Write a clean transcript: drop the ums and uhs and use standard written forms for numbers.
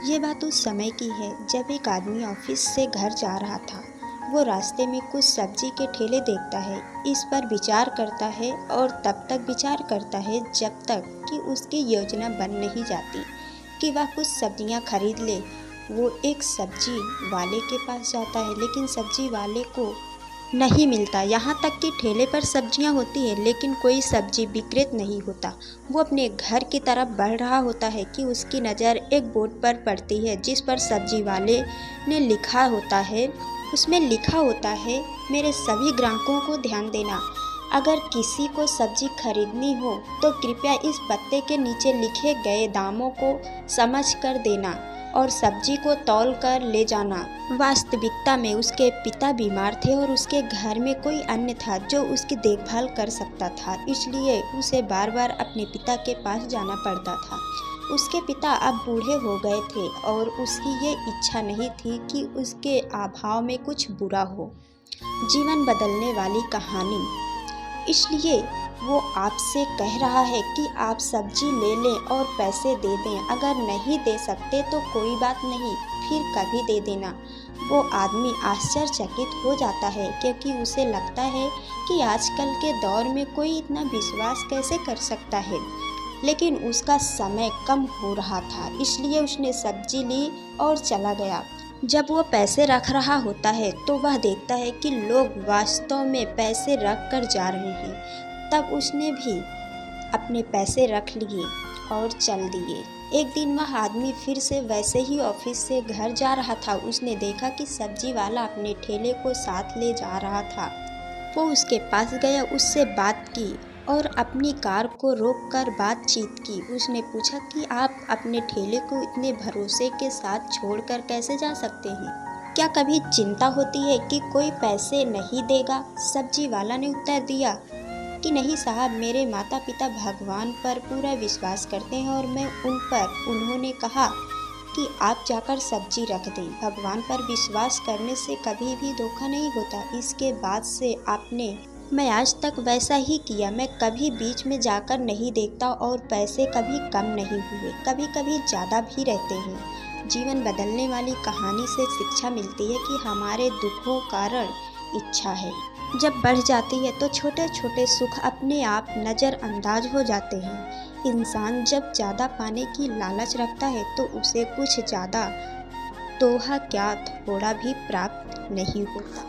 ये बात उस समय की है जब एक आदमी ऑफिस से घर जा रहा था। वो रास्ते में कुछ सब्जी के ठेले देखता है, इस पर विचार करता है और तब तक विचार करता है जब तक कि उसकी योजना बन नहीं जाती कि वह कुछ सब्जियां खरीद ले। वो एक सब्जी वाले के पास जाता है लेकिन सब्जी वाले को नहीं मिलता। यहाँ तक कि ठेले पर सब्जियाँ होती है लेकिन कोई सब्जी विक्रेत नहीं होता। वो अपने घर की तरफ बढ़ रहा होता है कि उसकी नज़र एक बोर्ड पर पड़ती है जिस पर सब्जी वाले ने लिखा होता है। उसमें लिखा होता है, मेरे सभी ग्राहकों को ध्यान देना, अगर किसी को सब्जी खरीदनी हो तो कृपया इस पत्ते के नीचे लिखे गए दामों को समझ कर देना और सब्जी को तौल कर ले जाना। वास्तविकता में उसके पिता बीमार थे और उसके घर में कोई अन्य था जो उसकी देखभाल कर सकता था, इसलिए उसे बार बार अपने पिता के पास जाना पड़ता था। उसके पिता अब बूढ़े हो गए थे और उसकी ये इच्छा नहीं थी कि उसके अभाव में कुछ बुरा हो। जीवन बदलने वाली कहानी। इसलिए वो आपसे कह रहा है कि आप सब्जी ले लें और पैसे दे दें। अगर नहीं दे सकते तो कोई बात नहीं, फिर कभी दे देना। वो आदमी आश्चर्यचकित हो जाता है क्योंकि उसे लगता है कि आजकल के दौर में कोई इतना विश्वास कैसे कर सकता है। लेकिन उसका समय कम हो रहा था, इसलिए उसने सब्जी ली और चला गया। जब वो पैसे रख रहा होता है तो वह देखता है कि लोग वास्तव में पैसे रख कर जा रहे हैं। तब उसने भी अपने पैसे रख लिए और चल दिए। एक दिन वह आदमी फिर से वैसे ही ऑफिस से घर जा रहा था। उसने देखा कि सब्जी वाला अपने ठेले को साथ ले जा रहा था। वो उसके पास गया, उससे बात की और अपनी कार को रोककर बातचीत की। उसने पूछा कि आप अपने ठेले को इतने भरोसे के साथ छोड़कर कैसे जा सकते हैं? क्या कभी चिंता होती है कि कोई पैसे नहीं देगा? सब्जी वाला ने उत्तर दिया कि नहीं साहब, मेरे माता पिता भगवान पर पूरा विश्वास करते हैं और मैं उन पर। उन्होंने कहा कि आप जाकर सब्जी रख दें। भगवान पर विश्वास करने से कभी भी धोखा नहीं होता। इसके बाद से मैं आज तक वैसा ही किया। मैं कभी बीच में जाकर नहीं देखता और पैसे कभी कम नहीं हुए, कभी कभी ज़्यादा भी रहते हैं। जीवन बदलने वाली कहानी से शिक्षा मिलती है कि हमारे दुखों कारण इच्छा है जब बढ़ जाती है तो छोटे छोटे सुख अपने आप नज़रअंदाज हो जाते हैं। इंसान जब ज़्यादा पाने की लालच रखता है तो उसे कुछ ज़्यादा, तो क्या थोड़ा भी प्राप्त नहीं होता।